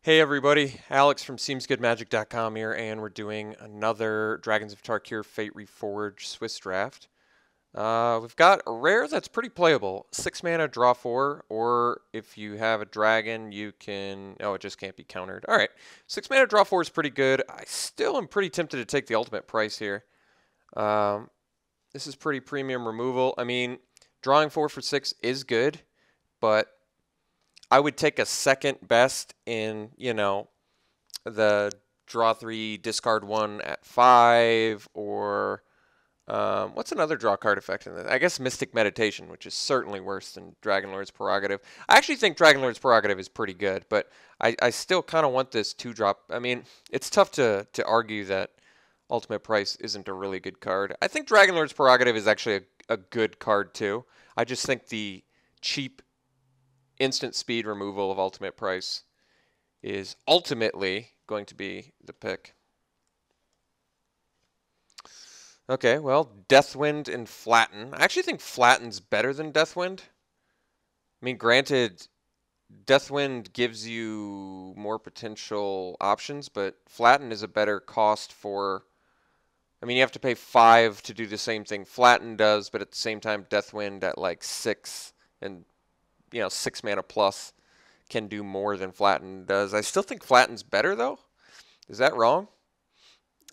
Hey everybody, Alex from SeemsGoodMagic.com here, and we're doing another Dragons of Tarkir Fate Reforged Swiss draft. We've got a rare that's pretty playable. 6 mana, draw 4, or if you have a dragon, you can... Oh, it just can't be countered. Alright, 6 mana, draw 4 is pretty good. I still am pretty tempted to take the ultimate price here. This is pretty premium removal. I mean, drawing 4 for 6 is good, but I would take a second best in, the draw 3, discard 1 at 5, or what's another draw card effect in this? I guess Mystic Meditation, which is certainly worse than Dragonlord's Prerogative. I actually think Dragonlord's Prerogative is pretty good, but I still kind of want this 2-drop. I mean, it's tough to argue that Ultimate Price isn't a really good card. I think Dragonlord's Prerogative is actually a good card too. I just think the cheap instant speed removal of Ultimate Price is ultimately going to be the pick. Okay, well, Deathwind and Flatten. I actually think Flatten's better than Deathwind. I mean, granted, Deathwind gives you more potential options, but Flatten is a better cost for... I mean, you have to pay 5 to do the same thing Flatten does, but at the same time, Deathwind at like 6 and 6 mana plus can do more than Flatten does. I still think Flatten's better, though. Is that wrong?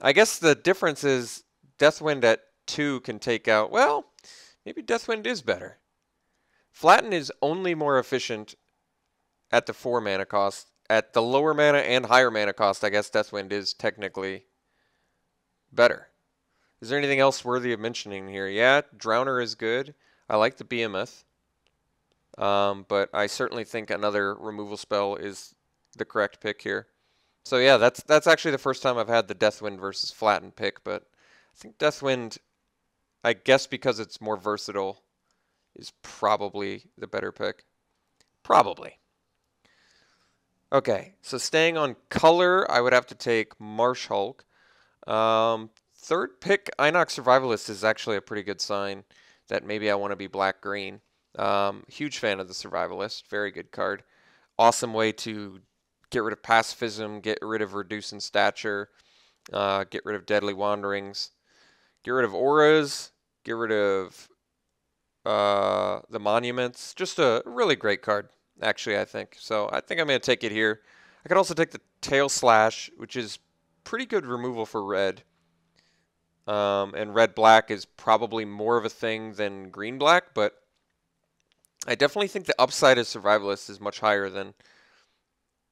I guess the difference is Deathwind at 2 can take out... Well, maybe Deathwind is better. Flatten is only more efficient at the 4 mana cost. At the lower mana and higher mana cost, I guess Deathwind is technically better. Is there anything else worthy of mentioning here? Yeah, Drowner is good. I like the Behemoth. But I certainly think another removal spell is the correct pick here. So yeah, that's actually the first time I've had the Deathwind versus Flatten pick, but I think Deathwind, I guess because it's more versatile, is probably the better pick. Probably. Okay, so staying on color, I would have to take Marsh Hulk. Third pick, Inox Survivalist is actually a pretty good sign that maybe I want to be black-green. Huge fan of the Survivalist. Very good card. Awesome way to get rid of Pacifism, get rid of Reduce in Stature, get rid of Deadly Wanderings, get rid of Auras, get rid of the Monuments. Just a really great card, actually, I think. So I think I'm going to take it here. I could also take the Tail Slash, which is pretty good removal for red. And red-black is probably more of a thing than green-black, but I definitely think the upside of Survivalist is much higher than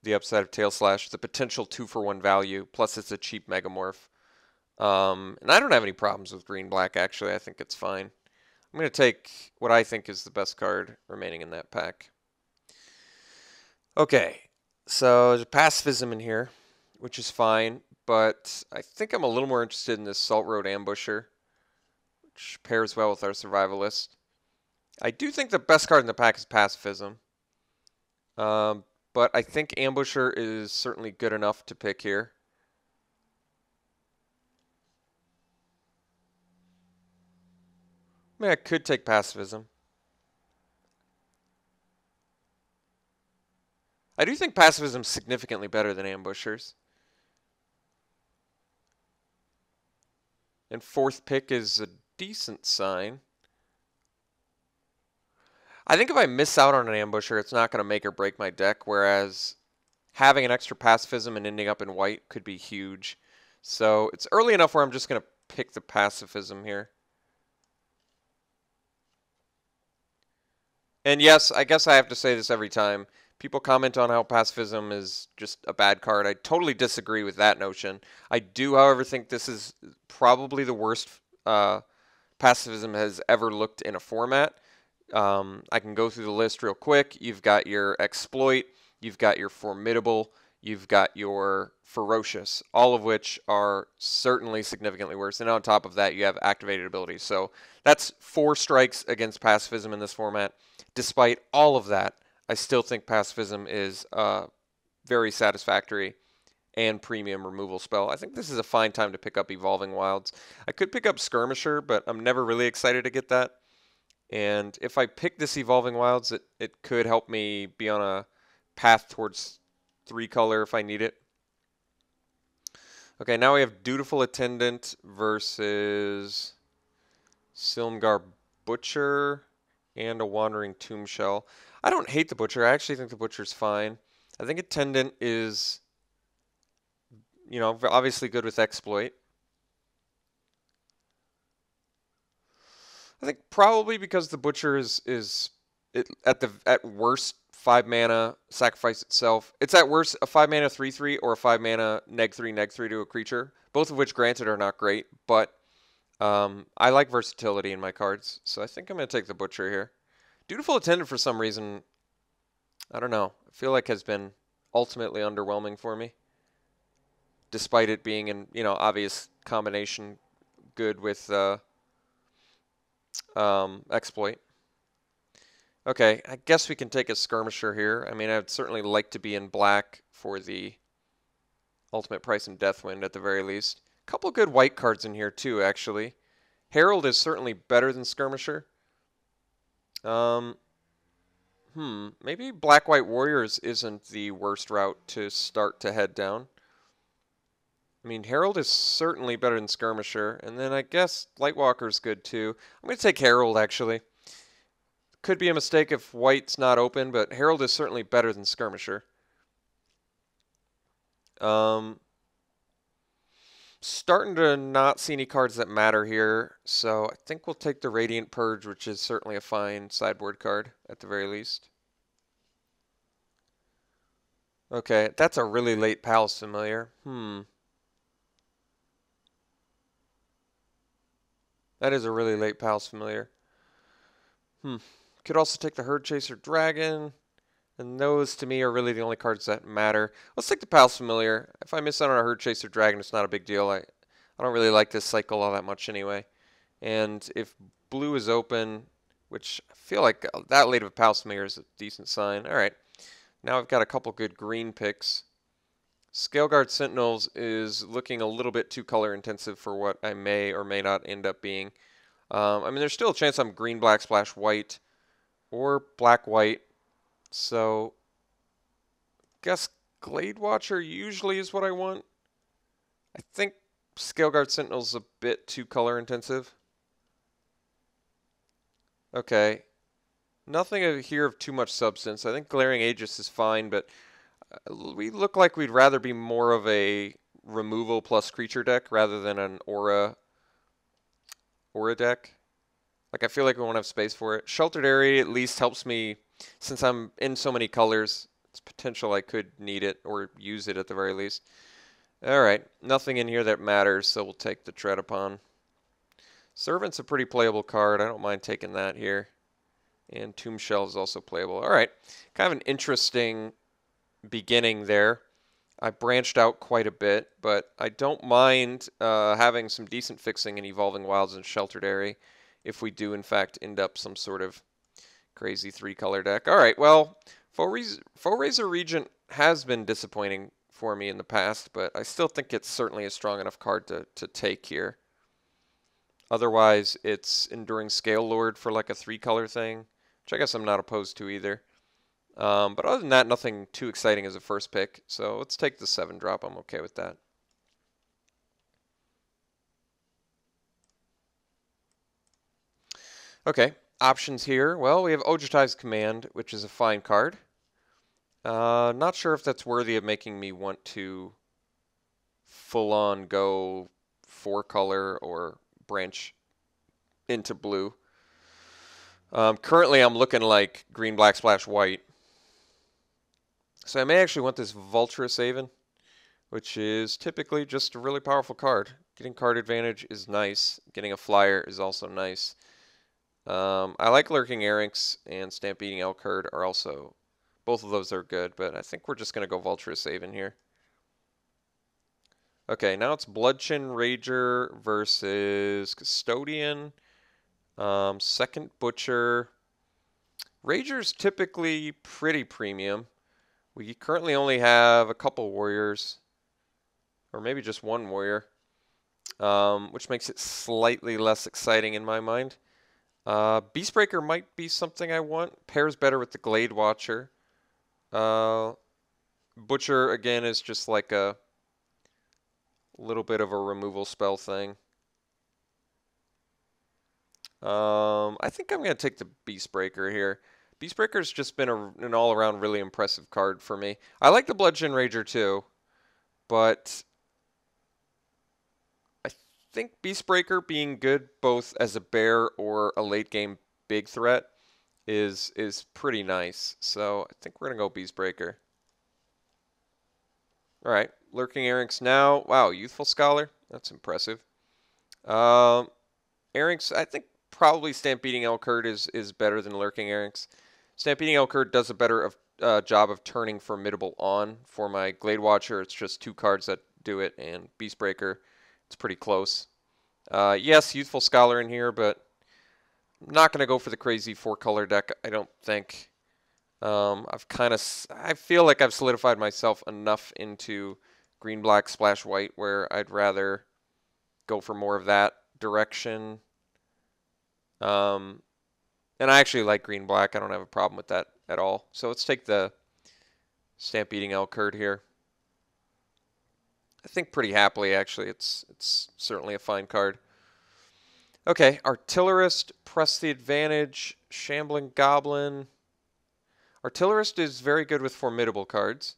the upside of Tail Slash. The potential 2-for-1 value, plus it's a cheap Megamorph. And I don't have any problems with green-black, actually. I think it's fine. I'm going to take what I think is the best card remaining in that pack. Okay, so there's a Pacifism in here, which is fine, but I think I'm a little more interested in this Salt Road Ambusher, which pairs well with our Survivalist. I do think the best card in the pack is Pacifism, but I think Ambusher is certainly good enough to pick here. I mean, I could take Pacifism. I do think Pacifism is significantly better than Ambushers. And fourth pick is a decent sign. I think if I miss out on an Ambusher, it's not going to make or break my deck, whereas having an extra Pacifism and ending up in white could be huge. So it's early enough where I'm just going to pick the Pacifism here. And yes, I guess I have to say this every time. People comment on how Pacifism is just a bad card. I totally disagree with that notion. I do, however, think this is probably the worst Pacifism has ever looked in a format. I can go through the list real quick. You've got your Exploit, you've got your Formidable, you've got your Ferocious, all of which are certainly significantly worse. And on top of that, you have activated abilities. So that's 4 strikes against Pacifism in this format. Despite all of that, I still think Pacifism is very satisfactory and premium removal spell. I think this is a fine time to pick up Evolving Wilds. I could pick up Skirmisher, but I'm never really excited to get that. And if I pick this Evolving Wilds, it could help me be on a path towards 3 color if I need it. Okay, now we have Dutiful Attendant versus Silmgar Butcher and a Wandering Tomb Shell. I don't hate the Butcher. I actually think the Butcher's fine. I think Attendant is, you know, obviously good with Exploit. I think probably because the Butcher is at worst 5 mana sacrifice itself. It's at worst a 5 mana 3/3 or a 5 mana neg 3 to a creature, both of which granted are not great, but I like versatility in my cards, so I think I'm going to take the Butcher here. Dutiful Attendant for some reason, I don't know, I feel like has been ultimately underwhelming for me, despite it being an, you know, obvious combination good with Exploit. Okay, I guess we can take a Skirmisher here. I mean, I'd certainly like to be in black for the Ultimate Price and Deathwind at the very least. A couple good white cards in here too, actually. Herald is certainly better than Skirmisher. Maybe Black-White Warriors isn't the worst route to start to head down. I mean, Herald is certainly better than Skirmisher, and then I guess Lightwalker's good too. I'm going to take Herald, actually. Could be a mistake if White's not open, but Herald is certainly better than Skirmisher. Starting to not see any cards that matter here, so I think we'll take the Radiant Purge, which is certainly a fine sideboard card, at the very least. Okay, that's a really late Palace Familiar. That is a really late Palace Familiar. Could also take the Herd Chaser Dragon, and those to me are really the only cards that matter. Let's take the Palace Familiar. If I miss out on a Herd Chaser Dragon, it's not a big deal. I don't really like this cycle all that much anyway. And if blue is open, which I feel like that late of a Palace Familiar is a decent sign. All right, now I've got a couple good green picks. Scaleguard Sentinels is looking a little bit too color intensive for what I may or may not end up being. I mean, there's still a chance I'm green, black, splash, white, or black, white. So, I guess Glade Watcher usually is what I want. I think Scaleguard Sentinel's a bit too color intensive. Okay. Nothing here of too much substance. I think Glaring Aegis is fine, but we look like we'd rather be more of a removal plus creature deck rather than an aura deck. Like, I feel like we won't have space for it. Sheltered Area at least helps me, since I'm in so many colors, it's potential I could need it or use it at the very least. Alright, nothing in here that matters, so we'll take the Tread Upon. Servant's a pretty playable card. I don't mind taking that here. And Tomb Shell is also playable. Alright, kind of an interesting beginning there. I branched out quite a bit, but I don't mind having some decent fixing in Evolving Wilds and Sheltered Area if we do, in fact, end up some sort of crazy 3-color deck. All right, well, Foe-Razor Regent has been disappointing for me in the past, but I still think it's certainly a strong enough card to take here. Otherwise, it's Enduring Scale Lord for like a 3-color thing, which I guess I'm not opposed to either. But other than that, nothing too exciting as a first pick. So let's take the 7-drop. I'm okay with that. Okay, options here. Well, we have Ojutai's Command, which is a fine card. Not sure if that's worthy of making me want to full-on go 4-color or branch into blue. Currently, I'm looking like green, black, splash, white. So I may actually want this Vulturous Haven, which is typically just a really powerful card. Getting card advantage is nice. Getting a flyer is also nice. I like Lurking Erynx and Stampeding Elkherd are also, both of those are good, but I think we're just going to go Vulturous Haven here. Okay, now it's Bloodchin Rager versus Custodian. Second Butcher. Rager's typically pretty premium. We currently only have a couple warriors, or maybe just one warrior, which makes it slightly less exciting in my mind. Beastbreaker might be something I want. Pairs better with the Glade Watcher. Butcher, again, is just like a little bit of a removal spell thing. I think I'm going to take the Beastbreaker here. Beastbreaker's just been an all-around really impressive card for me. I like the Bludgeon Rager too, but I think Beastbreaker being good both as a bear or a late-game big threat is pretty nice. So I think we're going to go Beastbreaker. All right, Lurking Erynx now. Wow, Youthful Scholar. That's impressive. Erynx, I think probably Stampeding Elkurt is better than Lurking Erynx. Stampeding Elkurt does a better job of turning Formidable on. For my Glade Watcher, it's just 2 cards that do it, and Beastbreaker, it's pretty close. Yes, Youthful Scholar in here, but I'm not going to go for the crazy 4-color deck, I don't think. I feel like I've solidified myself enough into green, black, splash white where I'd rather go for more of that direction. And I actually like green, black. I don't have a problem with that at all. So let's take the Stampeding Elkurt here. I think pretty happily, actually. It's certainly a fine card. Okay, Artillerist, Press the Advantage, Shambling Goblin. Artillerist is very good with formidable cards.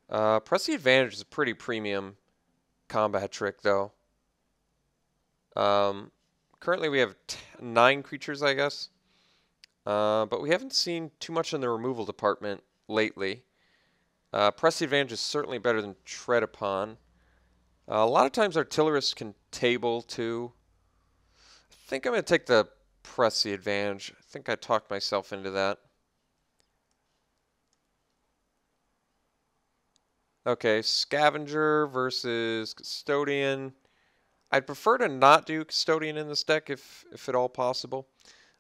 Press the Advantage is a pretty premium combat trick, though. Currently we have 9 creatures, I guess. But we haven't seen too much in the removal department lately. Press the Advantage is certainly better than Tread Upon. A lot of times Artillerist can table, too. I think I'm going to take the Press the Advantage. I think I talked myself into that. Okay, Scavenger versus Custodian. I'd prefer to not do Custodian in this deck if at all possible.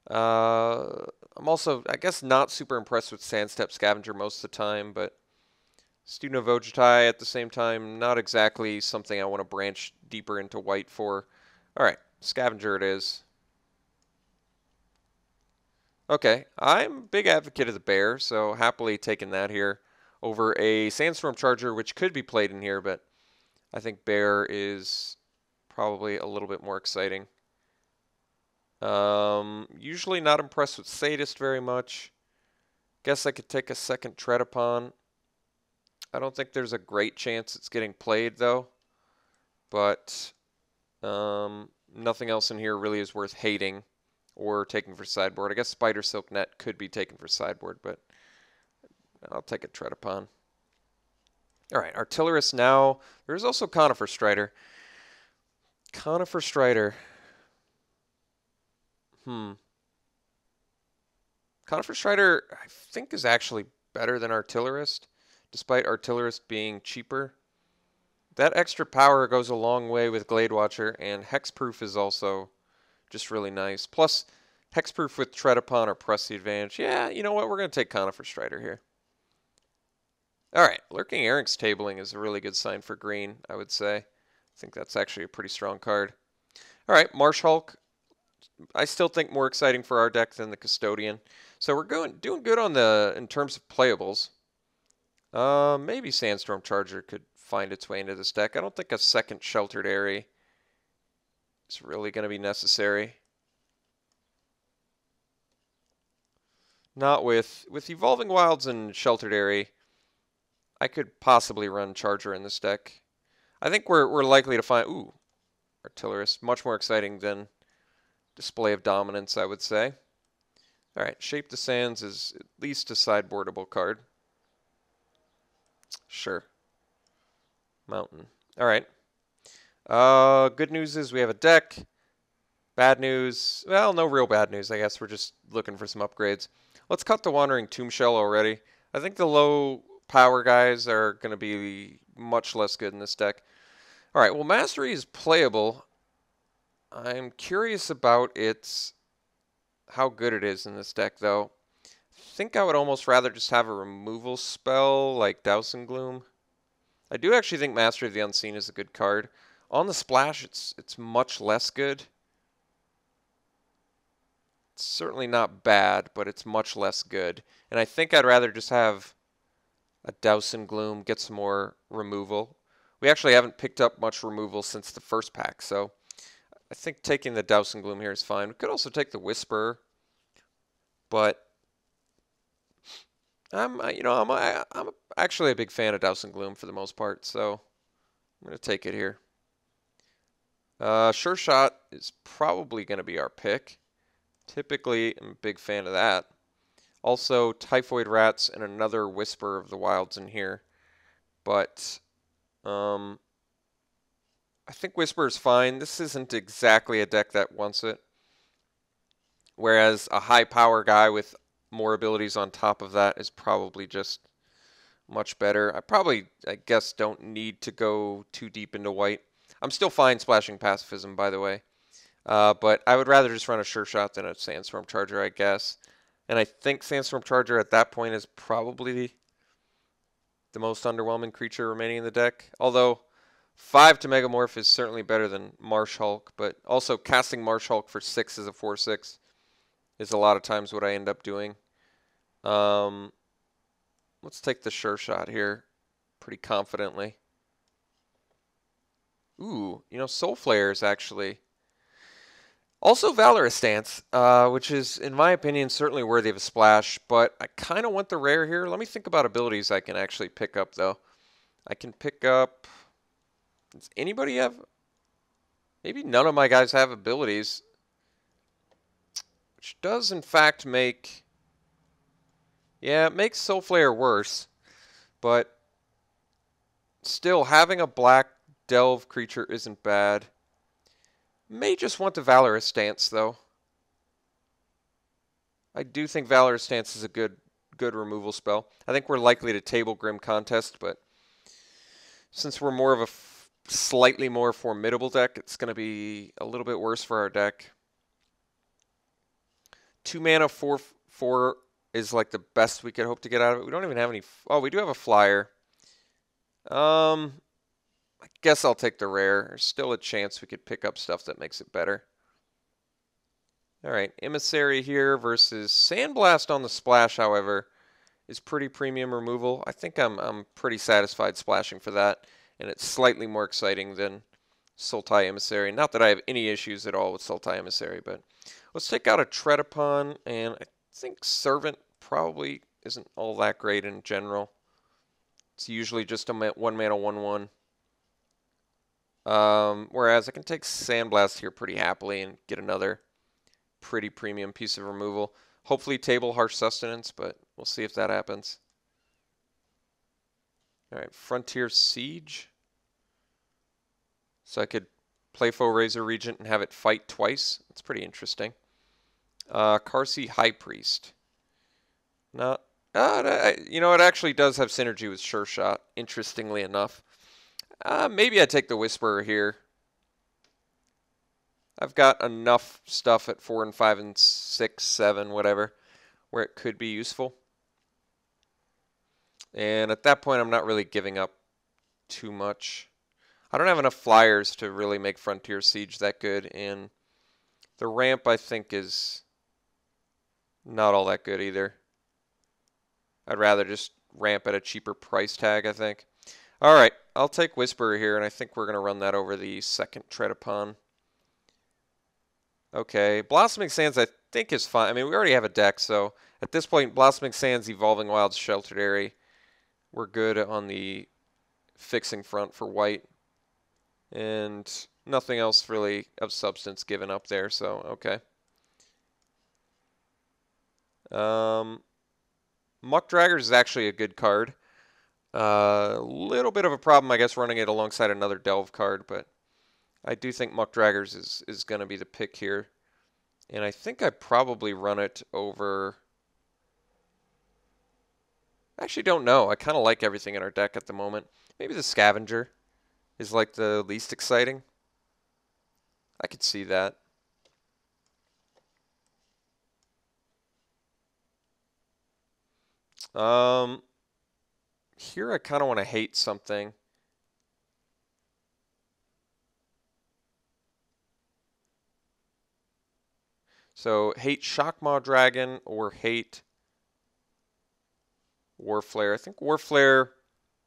I'm also, I guess, not super impressed with Sandstep Scavenger most of the time, but Student of Ojutai at the same time, not exactly something I want to branch deeper into white for. All right, Scavenger it is. Okay, I'm a big advocate of the bear, so happily taking that here over a Sandstorm Charger, which could be played in here, but I think bear is probably a little bit more exciting. Usually not impressed with Sadist very much. Guess I could take a second Tread Upon. I don't think there's a great chance it's getting played, though. But nothing else in here really is worth hating or taking for sideboard. I guess Spider Silk Net could be taken for sideboard, but I'll take a Tread Upon. All right, Artillerist now. There's also Conifer Strider. Conifer Strider. Conifer Strider, I think, is actually better than Artillerist, despite Artillerist being cheaper. That extra power goes a long way with Glade Watcher, and Hexproof is also just really nice. Plus, Hexproof with Tread Upon or Press the Advantage. Yeah, you know what? We're going to take Conifer Strider here. All right, Lurking Erynx tabling is a really good sign for green, I would say. I think that's actually a pretty strong card. All right, Marsh Hulk. I still think more exciting for our deck than the Custodian. So we're doing good on in terms of playables. Maybe Sandstorm Charger could find its way into this deck. I don't think a second Sheltered Aerie is really going to be necessary. Not with Evolving Wilds and Sheltered Aerie. I could possibly run Charger in this deck. I think we're likely to find Artillerist, much more exciting than Display of Dominance, I would say. All right, Shape the Sands is at least a sideboardable card. Sure. Mountain. All right. Good news is we have a deck. Bad news, well, no real bad news, I guess. We're just looking for some upgrades. Let's cut the Wandering Tomb Shell already. I think the low power guys are going to be much less good in this deck. All right, well, Mastery is playable. I'm curious about how good it is in this deck, though. I think I would almost rather just have a removal spell like Dousing Gloom. I do actually think Mastery of the Unseen is a good card. On the splash, it's much less good. It's certainly not bad, but it's much less good. And I think I'd rather just have a Douse and Gloom, get some more removal. We actually haven't picked up much removal since the first pack, so I think taking the Douse and Gloom here is fine. We could also take the Whisperer, but I'm actually a big fan of Douse and Gloom for the most part, so I'm going to take it here. Sure Shot is probably going to be our pick. Typically, I'm a big fan of that. Also, Typhoid Rats and another Whisper of the Wilds in here. But I think Whisper is fine. This isn't exactly a deck that wants it. Whereas a high power guy with more abilities on top of that is probably just much better. I guess, don't need to go too deep into white. I'm still fine splashing Pacifism, by the way. But I would rather just run a Sure Shot than a Sandstorm Charger, I guess. And I think Sandstorm Charger at that point is probably the most underwhelming creature remaining in the deck. Although 5 to Megamorph is certainly better than Marsh Hulk, but also casting Marsh Hulk for 6 as a 4/6 is a lot of times what I end up doing. Let's take the Sure Shot here pretty confidently. Ooh, Soul Flare is actually also Valorous Stance, which is, in my opinion, certainly worthy of a splash, but I kind of want the rare here. Let me think about abilities I can actually pick up, though. I can pick up... Does anybody have... Maybe none of my guys have abilities, which does, in fact, make... Yeah, it makes Soul Flare worse, but still, having a black Delve creature isn't bad. May just want the Valorous Stance, though. I do think Valorous Stance is a good removal spell. I think we're likely to table Grim Contest, but since we're more of a slightly more formidable deck, it's going to be a little bit worse for our deck. 2 mana, 4/4 is like the best we could hope to get out of it. We don't even have any... Oh, we do have a flyer. I guess I'll take the rare. There's still a chance we could pick up stuff that makes it better. All right, Emissary here versus Sandblast on the splash, however, is pretty premium removal. I think I'm pretty satisfied splashing for that, and it's slightly more exciting than Sultai Emissary. Not that I have any issues at all with Sultai Emissary, but let's take out a Tread Upon, and I think Servant probably isn't all that great in general. It's usually just a 1 mana 1/1. Whereas I can take Sandblast here pretty happily and get another pretty premium piece of removal. Hopefully table Harsh Sustenance, but we'll see if that happens. Alright, Frontier Siege. So I could play Foe Razor Regent and have it fight twice. That's pretty interesting. Karsi High Priest. Not, it actually does have synergy with Sure Shot, interestingly enough. Maybe I take the Whisperer here. I've got enough stuff at 4 and 5 and 6, 7, whatever, where it could be useful. And at that point, I'm not really giving up too much. I don't have enough flyers to really make Frontier Siege that good, and the ramp, I think, is not all that good either. I'd rather just ramp at a cheaper price tag, I think. All right, I'll take Whisperer here, and I think we're going to run that over the second Tread Upon. Okay, Blossoming Sands I think is fine. I mean, we already have a deck, so at this point, Blossoming Sands, Evolving Wilds, Sheltered Area, we're good on the fixing front for white. And nothing else really of substance given up there, so okay. Muck Draggers is actually a good card. A little bit of a problem, I guess, running it alongside another Delve card, but I do think Muck Draggers is going to be the pick here. And I think I probably run it over... I actually don't know. I kind of like everything in our deck at the moment. Maybe the Scavenger is like the least exciting. I could see that. Here I kind of want to hate something. So hate Shockmaw Dragon or hate War Flare. I think War Flare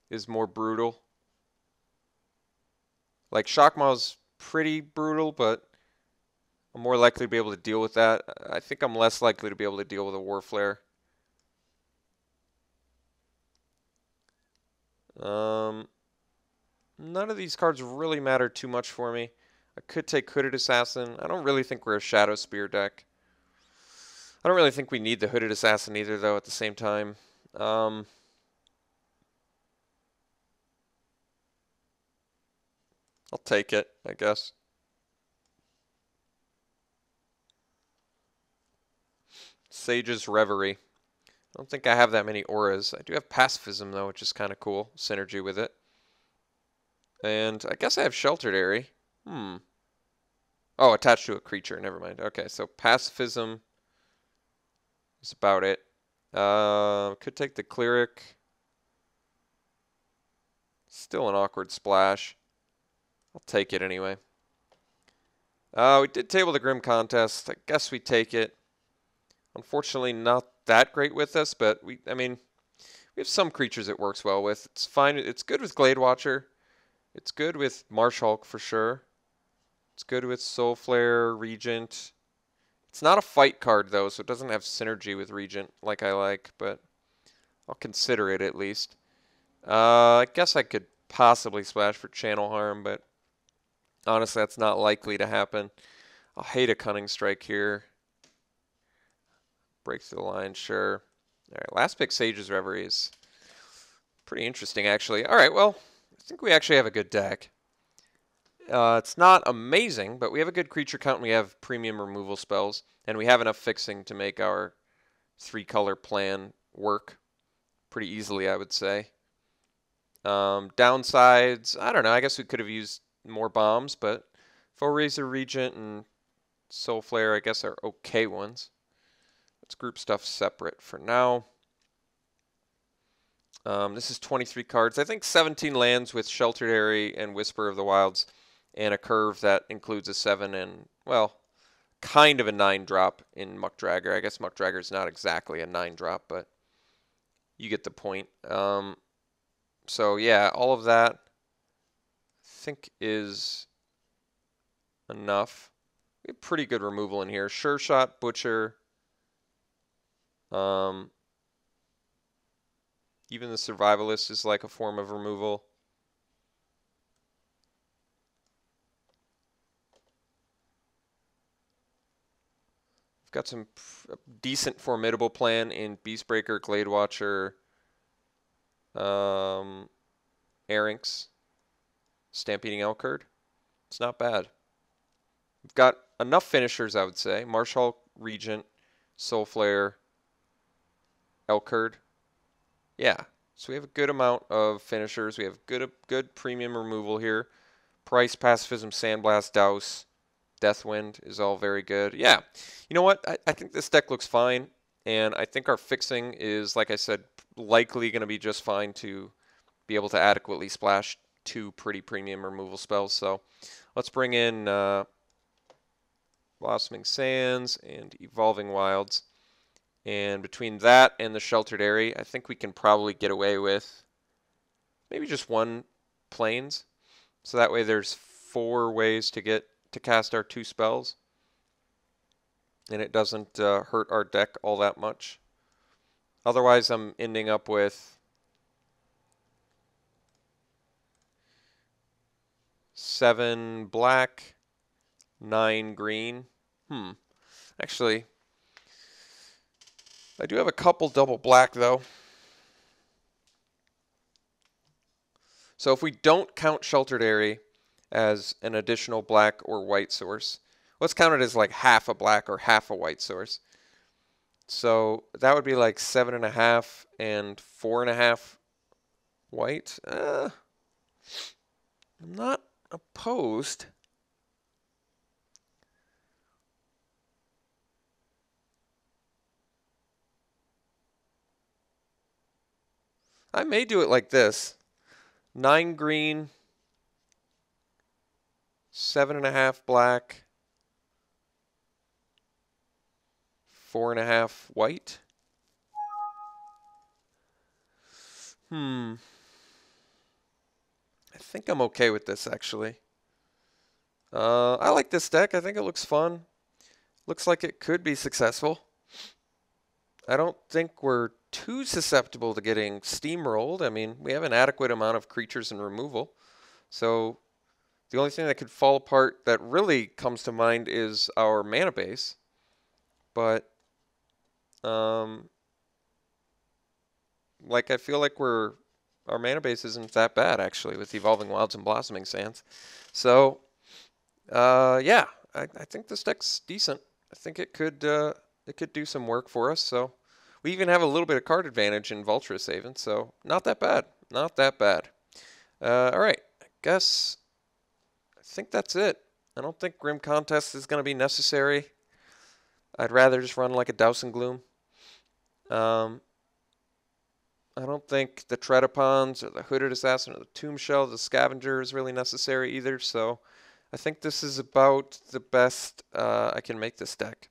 is more brutal. Like, Shockmaw's pretty brutal, but I'm more likely to be able to deal with that. I think I'm less likely to be able to deal with a War Flare. None of these cards really matter too much for me. I could take Hooded Assassin. I don't really think we're a Shadow Spear deck. I don't really think we need the Hooded Assassin either, though, at the same time. I'll take it, I guess. Sage's Reverie. I don't think I have that many auras. I do have Pacifism, though, which is kind of cool. Synergy with it. And I guess I have Sheltered Area. Oh, attached to a creature. Never mind. Okay, so Pacifism is about it. Could take the Cleric. Still an awkward splash. I'll take it anyway. We did table the Grim Contest. I guess we take it. Unfortunately, not that great with us, but I mean, we have some creatures it works well with. It's fine. It's good with Glade Watcher. It's good with Marsh Hulk for sure. It's good with Soul Flare, Regent. It's not a fight card though, so it doesn't have synergy with Regent like I like, but I'll consider it at least. I guess I could possibly splash for Channel Harm, but honestly, that's not likely to happen. I'll hate a Cunning Strike here. Break through the line, sure. All right, last pick, Sage's Reverie is pretty interesting, actually. All right, well, I think we actually have a good deck. It's not amazing, but we have a good creature count, and we have premium removal spells, and we have enough fixing to make our 3-color plan work pretty easily, I would say. Downsides, I don't know. I guess we could have used more bombs, but Foe-Razor, Regent, and Soul Flare, I guess, are okay ones. Let's group stuff separate for now. This is 23 cards. I think 17 lands with Sheltered Area and Whisper of the Wilds, and a curve that includes a 7 and, well, kind of a 9-drop in Muckdragger. I guess Muckdragger is not exactly a 9-drop, but you get the point. So, yeah, all of that I think is enough. We have pretty good removal in here. Sure Shot, Butcher. Even the Survivalist is like a form of removal. We've got some decent formidable plan in Beastbreaker, Glade Watcher, Erynx, Stampeding Elkherd. It's not bad. We've got enough finishers, I would say. Marsh Hulk, Regent, Soul Flare, Elkherd. Yeah, so we have a good amount of finishers. We have good premium removal here. Price, Pacifism, Sandblast, Douse, Deathwind is all very good. Yeah, you know what? I think this deck looks fine, and I think our fixing is, like I said, likely going to be just fine to be able to adequately splash 2 pretty premium removal spells. So let's bring in Blossoming Sands and Evolving Wilds. And between that and the Sheltered Area, I think we can probably get away with maybe just 1 Plains. So that way there's 4 ways to cast our 2 spells. And it doesn't hurt our deck all that much. Otherwise, I'm ending up with 7 black, 9 green. Actually, I do have a couple double black, though. So if we don't count Sheltered Area as an additional black or white source, let's count it as like half a black or half a white source. So that would be like 7.5 and 4.5 white. I'm not opposed. I may do it like this. 9 green, 7.5 black, 4.5 white. I think I'm okay with this, actually. I like this deck. I think it looks fun. Looks like it could be successful. I don't think we're too susceptible to getting steamrolled. I mean, we have an adequate amount of creatures and removal. So the only thing that could fall apart that really comes to mind is our mana base. But, like, I feel like our mana base isn't that bad, actually, with Evolving Wilds and Blossoming Sands. So, yeah, I think this deck's decent. I think it could do some work for us. So we even have a little bit of card advantage in Vulturous Haven. So not that bad. Not that bad. All right, I think that's it. I don't think Grim Contest is going to be necessary. I'd rather just run like a Douse and Gloom. I don't think the Tretapons or the Hooded Assassin or the Tomb Shell, the Scavenger is really necessary either. So I think this is about the best I can make this deck.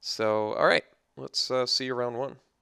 So, all right, let's see you round one.